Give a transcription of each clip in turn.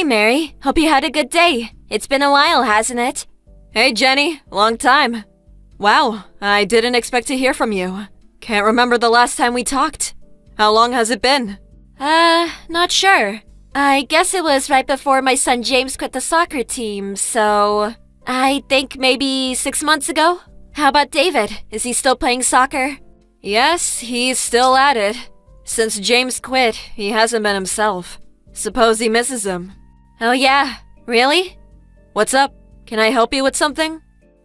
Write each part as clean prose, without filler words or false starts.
Hey, Mary. Hope you had a good day. It's been a while, hasn't it? Hey, Jenny. Long time. Wow, I didn't expect to hear from you. Can't remember the last time we talked. How long has it been? Not sure. I guess it was right before my son James quit the soccer team, so I think maybe 6 months ago. How about David? Is he still playing soccer? Yes, he's still at it. Since James quit, he hasn't been himself. Suppose he misses him. Oh yeah, really? What's up? Can I help you with something?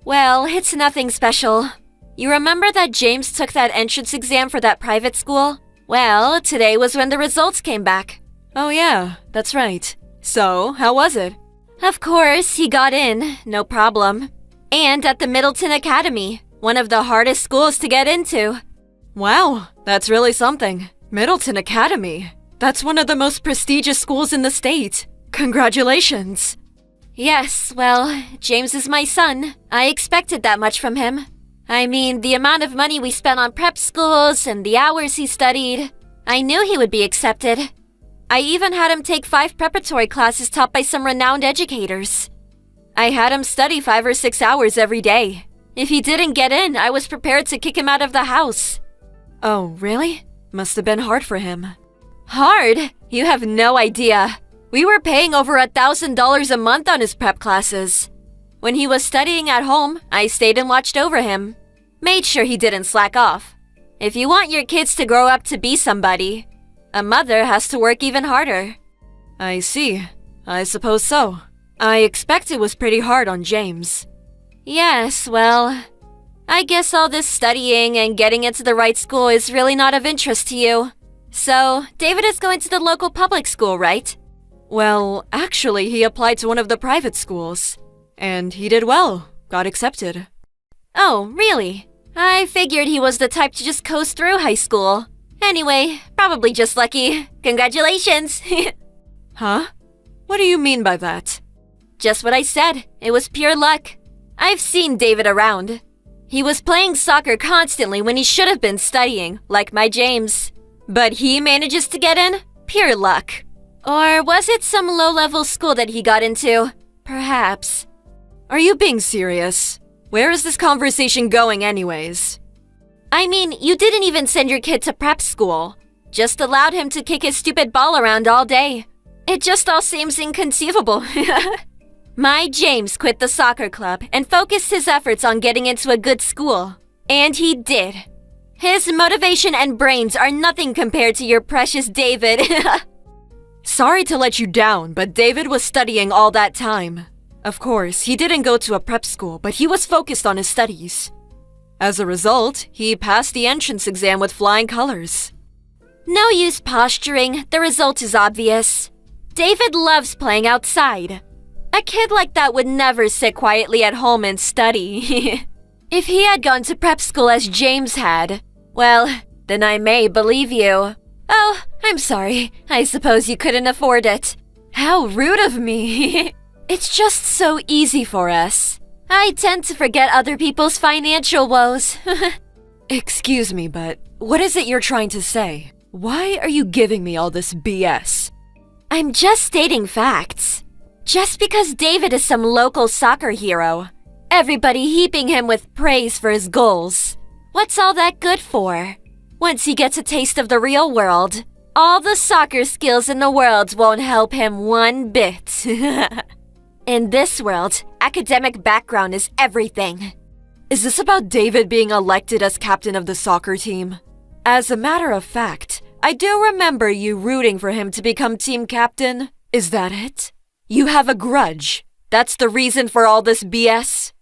Well, it's nothing special. You remember that James took that entrance exam for that private school? Well, today was when the results came back. Oh yeah, that's right. So, how was it? Of course, he got in, no problem. And at the Middleton Academy, one of the hardest schools to get into. Wow, that's really something. Middleton Academy. That's one of the most prestigious schools in the state. Congratulations. Yes, well, James is my son. I expected that much from him. I mean, the amount of money we spent on prep schools and the hours he studied. I knew he would be accepted. I even had him take 5 preparatory classes taught by some renowned educators. I had him study 5 or 6 hours every day. If he didn't get in, I was prepared to kick him out of the house. Oh, really? Must have been hard for him. Hard? You have no idea. We were paying over $1,000 a month on his prep classes. When he was studying at home, I stayed and watched over him. Made sure he didn't slack off. If you want your kids to grow up to be somebody, a mother has to work even harder. I see. I suppose so. I expect it was pretty hard on James. Yes, well, I guess all this studying and getting into the right school is really not of interest to you. So, David is going to the local public school, right? Well, actually, he applied to one of the private schools. And he did well. Got accepted. Oh, really? I figured he was the type to just coast through high school. Anyway, probably just lucky. Congratulations! Huh? What do you mean by that? Just what I said. It was pure luck. I've seen David around. He was playing soccer constantly when he should have been studying, like my James. But he manages to get in? Pure luck. Or was it some low-level school that he got into? Perhaps. Are you being serious? Where is this conversation going anyways? I mean, you didn't even send your kid to prep school. Just allowed him to kick his stupid ball around all day. It just all seems inconceivable. My James quit the soccer club and focused his efforts on getting into a good school. And he did. His motivation and brains are nothing compared to your precious David. Sorry to let you down, but David was studying all that time. Of course, he didn't go to a prep school, but he was focused on his studies. As a result, he passed the entrance exam with flying colors. No use posturing, the result is obvious. David loves playing outside. A kid like that would never sit quietly at home and study. If he had gone to prep school as James had, well, then I may believe you. Oh, I'm sorry. I suppose you couldn't afford it. How rude of me. It's just so easy for us. I tend to forget other people's financial woes. Excuse me, but what is it you're trying to say? Why are you giving me all this BS? I'm just stating facts. Just because David is some local soccer hero, everybody heaping him with praise for his goals. What's all that good for? Once he gets a taste of the real world, all the soccer skills in the world won't help him one bit. In this world, academic background is everything. Is this about David being elected as captain of the soccer team? As a matter of fact, I do remember you rooting for him to become team captain. Is that it? You have a grudge. That's the reason for all this BS?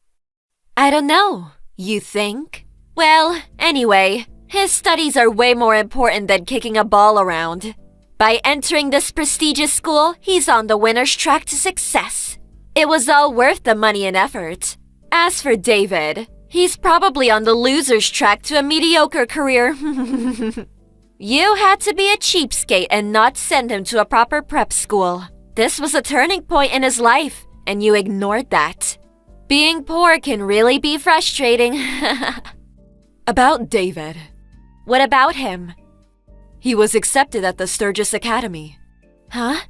I don't know. You think? Well, anyway, his studies are way more important than kicking a ball around. By entering this prestigious school, he's on the winner's track to success. It was all worth the money and effort. As for David, he's probably on the loser's track to a mediocre career. You had to be a cheapskate and not send him to a proper prep school. This was a turning point in his life, and you ignored that. Being poor can really be frustrating. About David. What about him? He was accepted at the Sturgis Academy. Huh?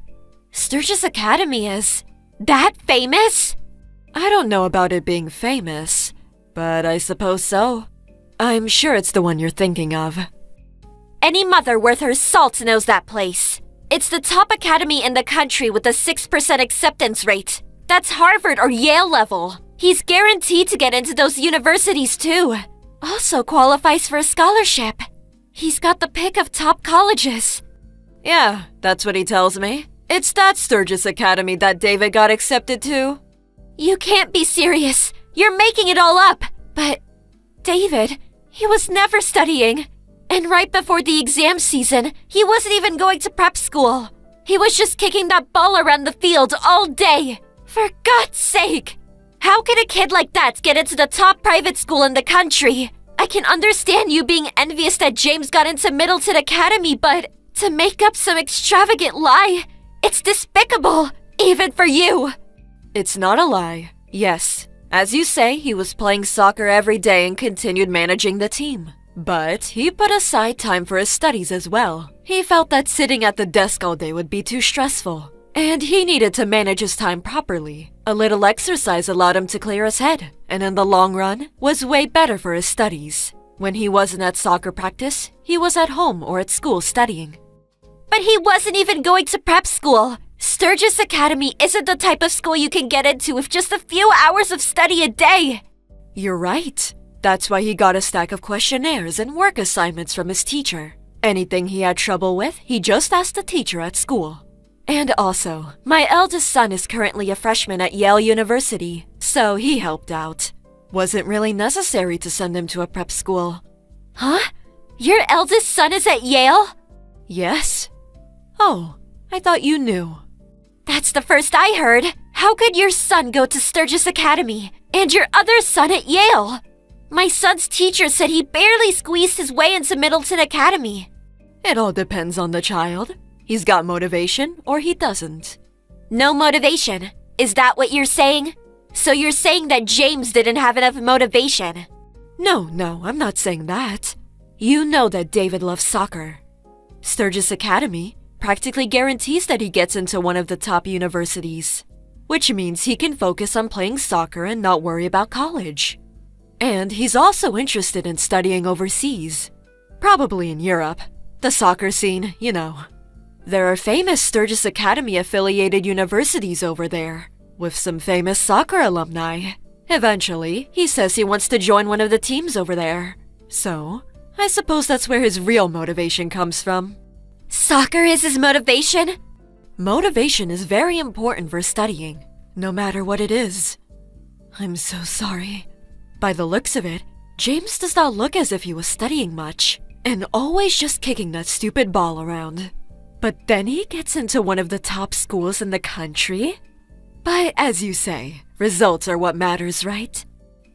Sturgis Academy is. That famous? I don't know about it being famous, but I suppose so. I'm sure it's the one you're thinking of. Any mother worth her salt knows that place. It's the top academy in the country with a 6% acceptance rate. That's Harvard or Yale level. He's guaranteed to get into those universities too. Also qualifies for a scholarship. He's got the pick of top colleges. Yeah, that's what he tells me. It's that Sturgis Academy that David got accepted to. You can't be serious. You're making it all up. But David, he was never studying. And right before the exam season, he wasn't even going to prep school. He was just kicking that ball around the field all day. For God's sake! How can a kid like that get into the top private school in the country? I can understand you being envious that James got into Middleton Academy, but to make up some extravagant lie, it's despicable, even for you. It's not a lie. Yes, as you say, he was playing soccer every day and continued managing the team. But he put aside time for his studies as well. He felt that sitting at the desk all day would be too stressful, and he needed to manage his time properly. A little exercise allowed him to clear his head, and in the long run, was way better for his studies. When he wasn't at soccer practice, he was at home or at school studying. But he wasn't even going to prep school. Sturgis Academy isn't the type of school you can get into with just a few hours of study a day. You're right. That's why he got a stack of questionnaires and work assignments from his teacher. Anything he had trouble with, he just asked the teacher at school. And also, my eldest son is currently a freshman at Yale University, so he helped out. Wasn't really necessary to send him to a prep school. Huh? Your eldest son is at Yale? Yes. Oh, I thought you knew. That's the first I heard. How could your son go to Sturgis Academy and your other son at Yale? My son's teacher said he barely squeezed his way into Middleton Academy. It all depends on the child. He's got motivation or he doesn't. No motivation. Is that what you're saying? So you're saying that James didn't have enough motivation? No, I'm not saying that. You know that David loves soccer. Sturgis Academy practically guarantees that he gets into one of the top universities, which means he can focus on playing soccer and not worry about college. And he's also interested in studying overseas, probably in Europe. The soccer scene, you know. There are famous Sturgis Academy-affiliated universities over there, with some famous soccer alumni. Eventually, he says he wants to join one of the teams over there. So, I suppose that's where his real motivation comes from. Soccer is his motivation? Motivation is very important for studying, no matter what it is. I'm so sorry. By the looks of it, James does not look as if he was studying much, and always just kicking that stupid ball around. But then he gets into one of the top schools in the country? But as you say, results are what matters, right?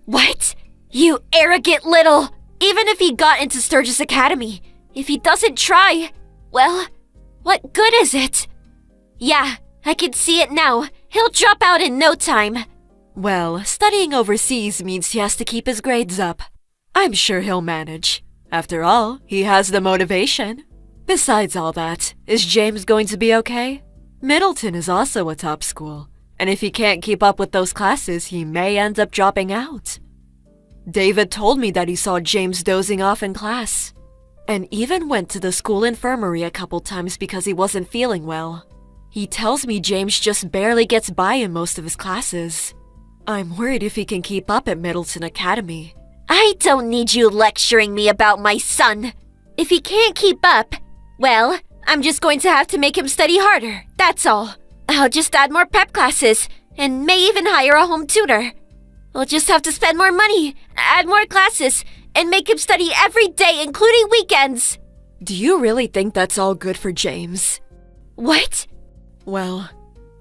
What? You arrogant little... Even if he got into Sturgis Academy, if he doesn't try, well, what good is it? Yeah, I can see it now. He'll drop out in no time. Well, studying overseas means he has to keep his grades up. I'm sure he'll manage. After all, he has the motivation. Besides all that, is James going to be okay? Middleton is also a top school, and if he can't keep up with those classes, he may end up dropping out. David told me that he saw James dozing off in class, and even went to the school infirmary a couple times because he wasn't feeling well. He tells me James just barely gets by in most of his classes. I'm worried if he can keep up at Middleton Academy. I don't need you lecturing me about my son. If he can't keep up, well, I'm just going to have to make him study harder, that's all. I'll just add more prep classes, and may even hire a home tutor. We'll just have to spend more money, add more classes, and make him study every day, including weekends. Do you really think that's all good for James? What? Well,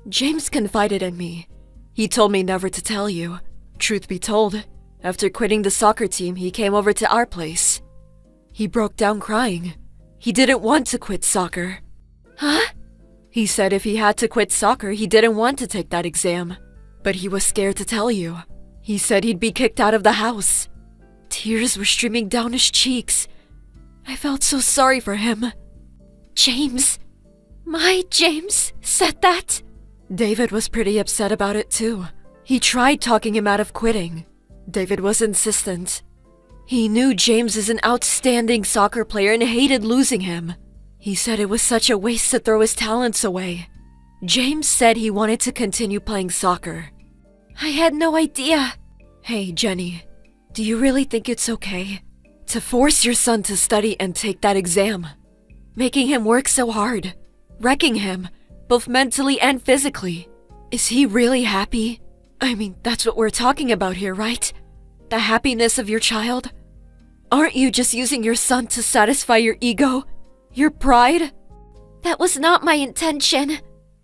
James confided in me. He told me never to tell you. Truth be told, after quitting the soccer team, he came over to our place. He broke down crying. He didn't want to quit soccer. Huh? He said if he had to quit soccer, he didn't want to take that exam. But he was scared to tell you. He said he'd be kicked out of the house. Tears were streaming down his cheeks. I felt so sorry for him. James, My James said that? David was pretty upset about it too. He tried talking him out of quitting. David was insistent. He knew James is an outstanding soccer player and hated losing him. He said it was such a waste to throw his talents away. James said he wanted to continue playing soccer. I had no idea. Hey, Jenny, do you really think it's okay to force your son to study and take that exam? Making him work so hard, wrecking him, both mentally and physically. Is he really happy? I mean, that's what we're talking about here, right? The happiness of your child? Aren't you just using your son to satisfy your ego? Your pride? That was not my intention.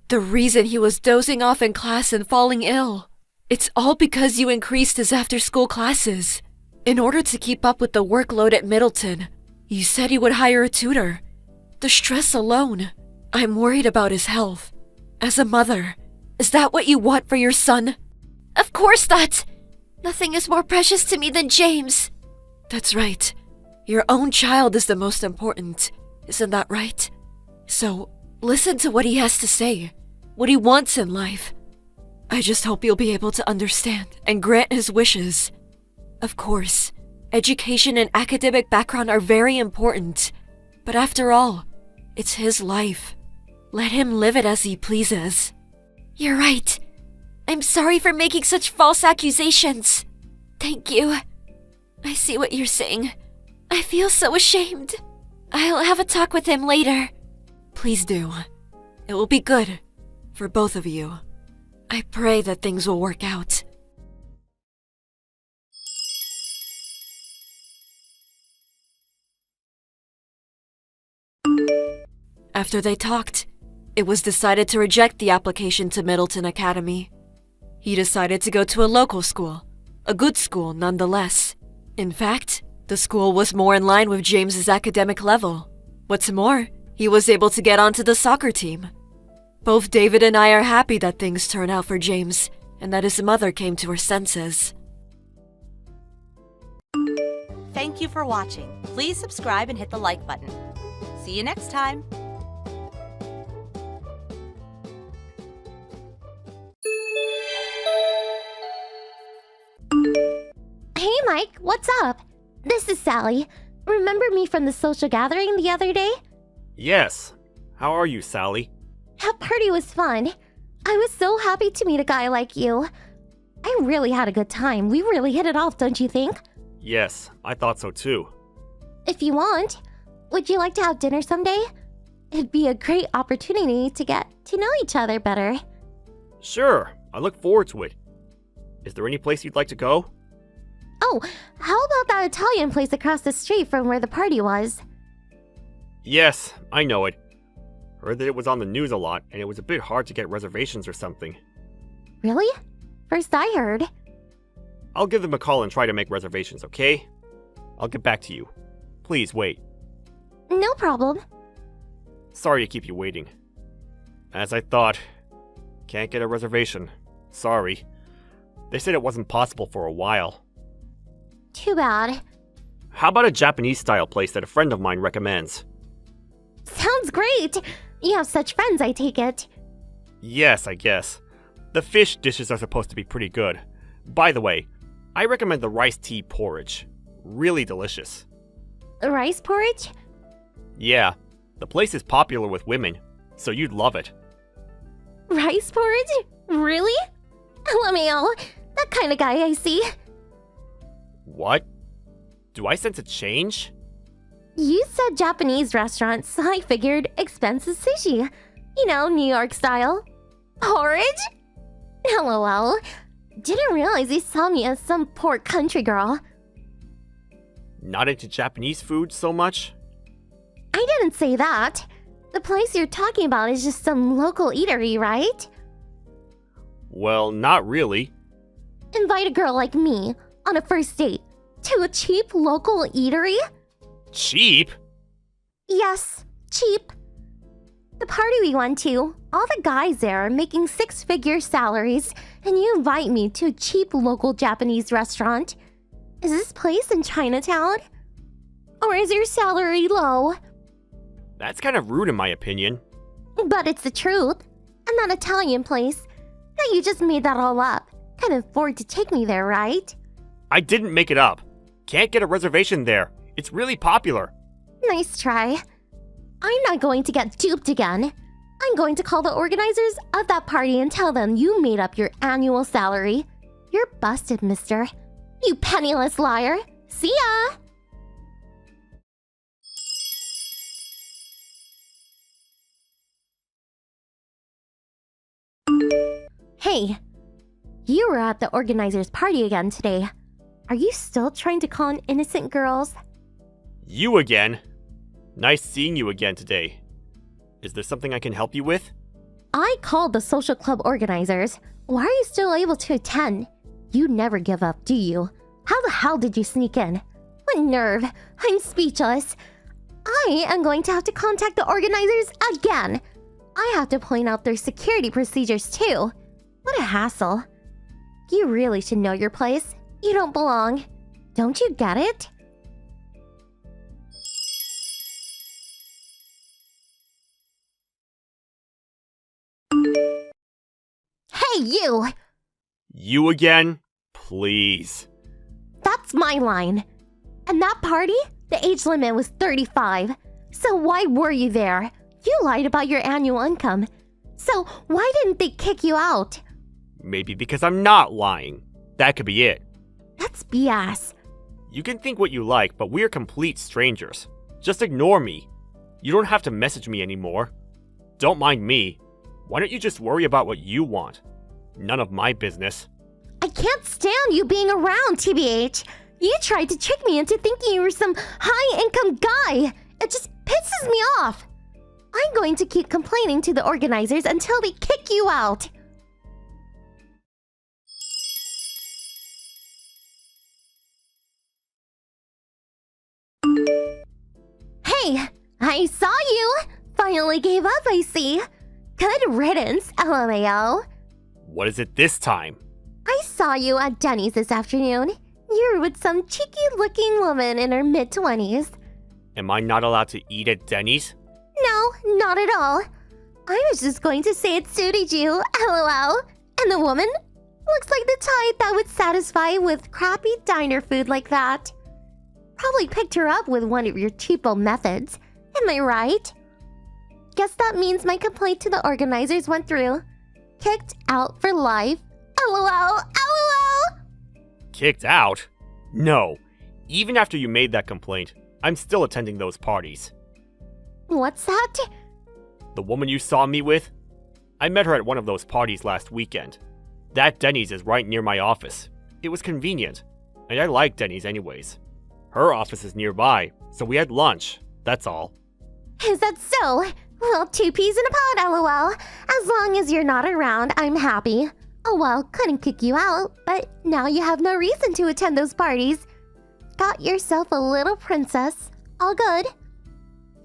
The reason he was dozing off in class and falling ill. It's all because you increased his after-school classes. In order to keep up with the workload at Middleton, you said you would hire a tutor. The stress alone. I'm worried about his health. As a mother, is that what you want for your son? Of course not. Nothing is more precious to me than James. That's right. Your own child is the most important. Isn't that right? So, listen to what he has to say. What he wants in life. I just hope you'll be able to understand and grant his wishes. Of course, education and academic background are very important. But after all, it's his life. Let him live it as he pleases. You're right. I'm sorry for making such false accusations. Thank you. I see what you're saying. I feel so ashamed. I'll have a talk with him later. Please do. It will be good for both of you. I pray that things will work out. After they talked, it was decided to reject the application to Middleton Academy. He decided to go to a local school, a good school nonetheless. In fact, the school was more in line with James's academic level. What's more, he was able to get onto the soccer team. Both David and I are happy that things turned out for James and that his mother came to her senses. Thank you for watching. Please subscribe and hit the like button. See you next time. Hey Mike, what's up? This is Sally. Remember me from the social gathering the other day? Yes. How are you, Sally? That party was fun. I was so happy to meet a guy like you. I really had a good time. We really hit it off, don't you think? Yes, I thought so too. If you want, would you like to have dinner someday? It'd be a great opportunity to get to know each other better. Sure, I look forward to it. Is there any place you'd like to go? Oh, how about that Italian place across the street from where the party was? Yes, I know it. Heard that it was on the news a lot, and it was a bit hard to get reservations or something. Really? First I heard. I'll give them a call and try to make reservations, okay? I'll get back to you. Please wait. No problem. Sorry to keep you waiting. As I thought, can't get a reservation. Sorry. They said it wasn't possible for a while. Too bad. How about a Japanese-style place that a friend of mine recommends? Sounds great! You have such friends, I take it. Yes, I guess. The fish dishes are supposed to be pretty good. By the way, I recommend the rice tea porridge. Really delicious. Rice porridge? Yeah, the place is popular with women, so you'd love it. Rice porridge? Really? LMAO, that kind of guy I see. What? Do I sense a change? You said Japanese restaurant, so I figured expensive sushi. You know, New York style. Porridge? LOL. Didn't realize you saw me as some poor country girl. Not into Japanese food so much? I didn't say that. The place you're talking about is just some local eatery, right? Well, not really. Invite a girl like me on a first date to a cheap local eatery? Cheap? Yes, cheap. The party we went to, all the guys there are making six-figure salaries, and you invite me to a cheap local Japanese restaurant. Is this place in Chinatown? Or is your salary low? That's kind of rude in my opinion. But it's the truth. And that Italian place. Now you just made that all up. Can't afford to take me there, right? I didn't make it up. Can't get a reservation there. It's really popular. Nice try. I'm not going to get duped again. I'm going to call the organizers of that party and tell them you made up your annual salary. You're busted, mister. You penniless liar. See ya! Hey, you were at the organizers' party again today. Are you still trying to con innocent girls? You again? Nice seeing you again today. Is there something I can help you with? I called the social club organizers. Why are you still able to attend? You never give up, do you? How the hell did you sneak in? What nerve! I'm speechless. I am going to have to contact the organizers again. I have to point out their security procedures too. What a hassle. You really should know your place. You don't belong. Don't you get it? Hey, you! You again? Please. That's my line. And that party? The age limit was 35. So why were you there? You lied about your annual income. So why didn't they kick you out? Maybe because I'm not lying. That could be it. That's BS. You can think what you like, but we're complete strangers. Just ignore me. You don't have to message me anymore. Don't mind me. Why don't you just worry about what you want? None of my business. I can't stand you being around, TBH. You tried to trick me into thinking you were some high-income guy. It just pisses me off. I'm going to keep complaining to the organizers until they kick you out. Hey, I saw you. Finally gave up, I see. Good riddance, LMAO. What is it this time? I saw you at Denny's this afternoon. You were with some cheeky-looking woman in her mid-20s. Am I not allowed to eat at Denny's? No, not at all. I was just going to say it suited you, LOL. And the woman? Looks like the type that would satisfy with crappy diner food like that. Probably picked her up with one of your cheapo methods. Am I right? Guess that means my complaint to the organizers went through. Kicked out for life. LOL, LOL! Kicked out? No. Even after you made that complaint, I'm still attending those parties. What's that? The woman you saw me with? I met her at one of those parties last weekend. That Denny's is right near my office. It was convenient, and I like Denny's anyways. Her office is nearby, so we had lunch, that's all. Is that so? Well, two peas in a pod, LOL. As long as you're not around, I'm happy. Oh well, couldn't kick you out, but now you have no reason to attend those parties. Got yourself a little princess. All good.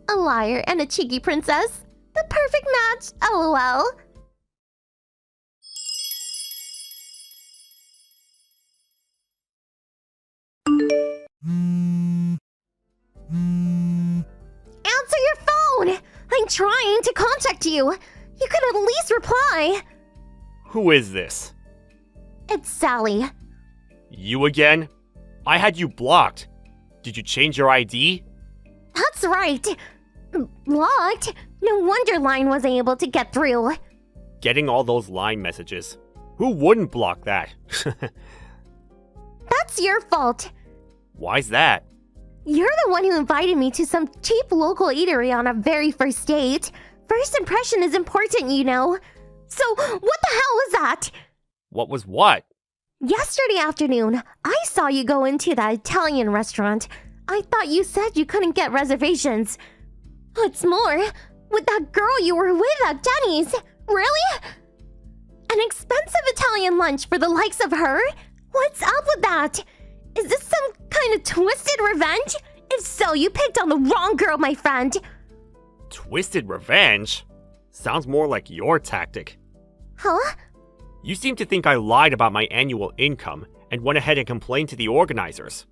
A liar and a cheeky princess. The perfect match, LOL. Answer your phone! I'm trying to contact you. You could at least reply. Who is this? It's Sally. You again? I had you blocked. Did you change your ID? That's right. Blocked? No wonder Line wasn't able to get through. Getting all those line messages. Who wouldn't block that? That's your fault. Why's that? You're the one who invited me to some cheap local eatery on our very first date. First impression is important, you know. So, what the hell was that? What was what? Yesterday afternoon, I saw you go into that Italian restaurant. I thought you said you couldn't get reservations. What's more, with that girl you were with at Denny's. Really? An expensive Italian lunch for the likes of her? What's up with that? Is this some kind of twisted revenge? If so, you picked on the wrong girl, my friend. Twisted revenge? Sounds more like your tactic. Huh? You seem to think I lied about my annual income and went ahead and complained to the organizers.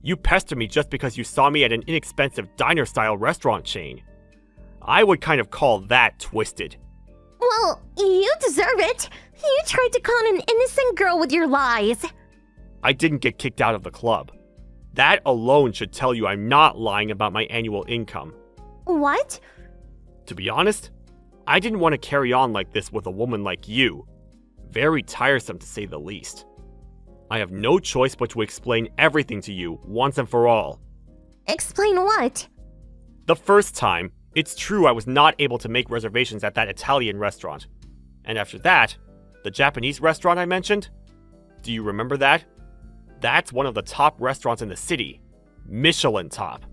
You pester me just because you saw me at an inexpensive diner-style restaurant chain. I would kind of call that twisted. Well, you deserve it. You tried to con an innocent girl with your lies. I didn't get kicked out of the club. That alone should tell you I'm not lying about my annual income. What? To be honest, I didn't want to carry on like this with a woman like you. Very tiresome to say the least. I have no choice but to explain everything to you once and for all. Explain what? The first time, it's true I was not able to make reservations at that Italian restaurant. And after that, the Japanese restaurant I mentioned? Do you remember that? That's one of the top restaurants in the city. Michelin top.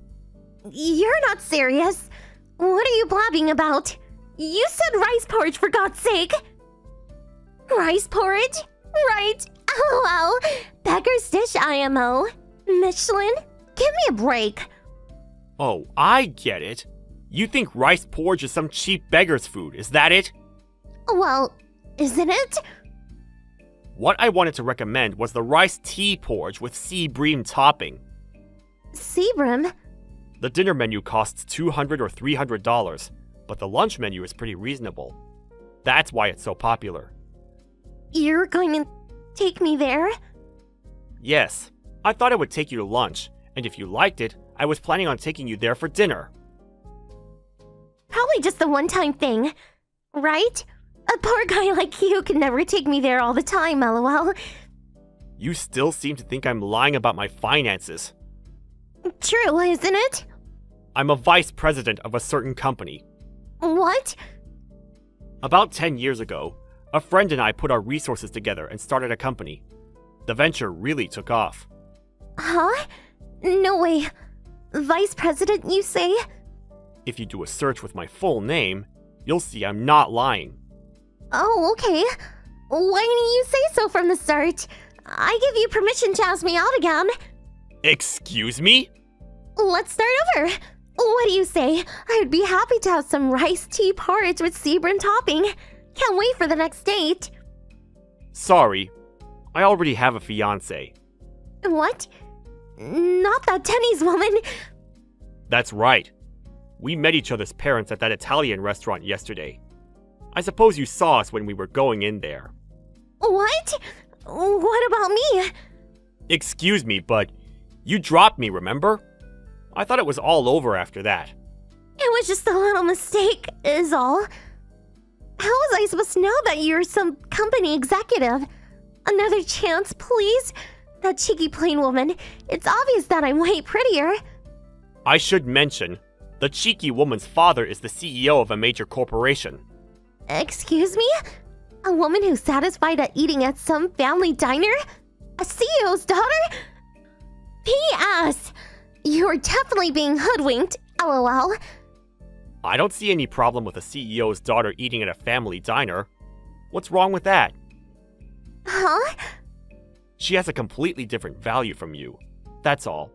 You're not serious. What are you blabbing about? You said rice porridge, for God's sake. Rice porridge? Right. LOL. Beggar's dish, IMO. Michelin? Give me a break. Oh, I get it. You think rice porridge is some cheap beggar's food, is that it? Well, isn't it? What I wanted to recommend was the rice tea porridge with sea bream topping. Sebrum? The dinner menu costs $200 or $300, but the lunch menu is pretty reasonable. That's why it's so popular. You're going to take me there? Yes, I thought I would take you to lunch, and if you liked it, I was planning on taking you there for dinner. Probably just a one-time thing, right? A poor guy like you can never take me there all the time, LOL. You still seem to think I'm lying about my finances. True, isn't it? I'm a vice president of a certain company. What? About 10 years ago, a friend and I put our resources together and started a company. The venture really took off. Huh? No way. Vice president, you say? If you do a search with my full name, you'll see I'm not lying. Oh, okay. Why didn't you say so from the start? I give you permission to ask me out again. Excuse me? Let's start over. What do you say? I'd be happy to have some rice tea porridge with Sebrum topping. Can't wait for the next date. Sorry, I already have a fiancé. What? Not that Tenny's woman. That's right. We met each other's parents at that Italian restaurant yesterday. I suppose you saw us when we were going in there. What? What about me? Excuse me, but you dropped me, remember? I thought it was all over after that. It was just a little mistake, is all. How was I supposed to know that you're some company executive? Another chance, please? That cheeky plain woman. It's obvious that I'm way prettier. I should mention, the cheeky woman's father is the CEO of a major corporation. Excuse me? A woman who's satisfied at eating at some family diner? A CEO's daughter? P.S. You're definitely being hoodwinked, LOL. I don't see any problem with a CEO's daughter eating at a family diner. What's wrong with that? Huh? She has a completely different value from you. That's all.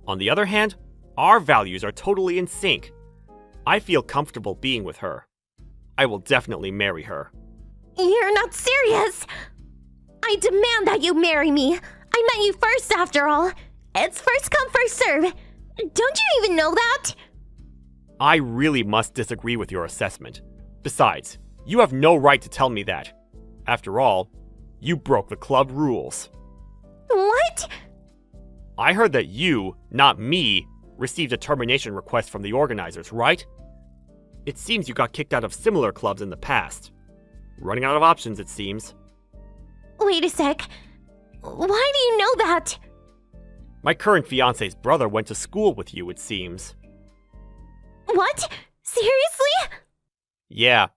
On the other hand, our values are totally in sync. I feel comfortable being with her. I will definitely marry her. You're not serious! I demand that you marry me! I met you first, after all! It's first come, first serve! Don't you even know that? I really must disagree with your assessment. Besides, you have no right to tell me that. After all, you broke the club rules. What? I heard that you, not me, received a termination request from the organizers, right? It seems you got kicked out of similar clubs in the past. Running out of options, it seems. Wait a sec. Why do you know that? My current fiancé's brother went to school with you, it seems. What? Seriously? Yeah.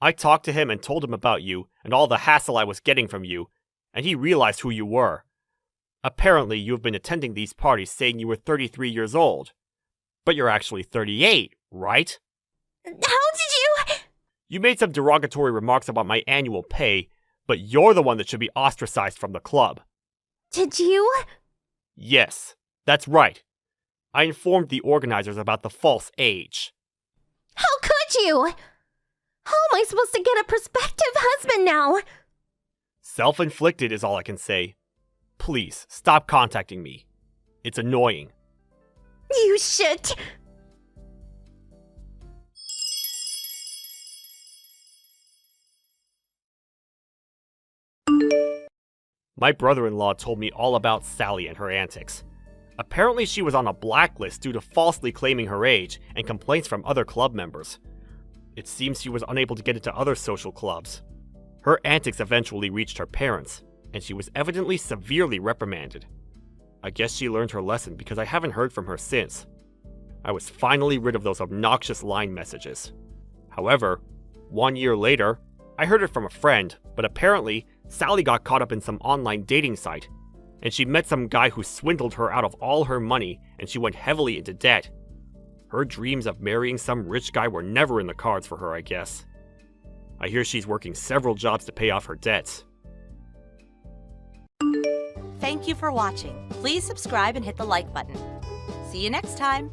I talked to him and told him about you and all the hassle I was getting from you, and he realized who you were. Apparently, you have been attending these parties saying you were 33 years old. But you're actually 38, right? How did you? You made some derogatory remarks about my annual pay, but you're the one that should be ostracized from the club. Did you? Yes, that's right. I informed the organizers about the false age. How could you? How am I supposed to get a prospective husband now? Self-inflicted is all I can say. Please, stop contacting me. It's annoying. You shit. My brother-in-law told me all about Sally and her antics. Apparently she was on a blacklist due to falsely claiming her age and complaints from other club members. It seems she was unable to get into other social clubs. Her antics eventually reached her parents, and she was evidently severely reprimanded. I guess she learned her lesson because I haven't heard from her since. I was finally rid of those obnoxious line messages. However, 1 year later, I heard it from a friend, but apparently, Sally got caught up in some online dating site, and she met some guy who swindled her out of all her money, and she went heavily into debt. Her dreams of marrying some rich guy were never in the cards for her, I guess. I hear she's working several jobs to pay off her debts. Thank you for watching. Please subscribe and hit the like button. See you next time.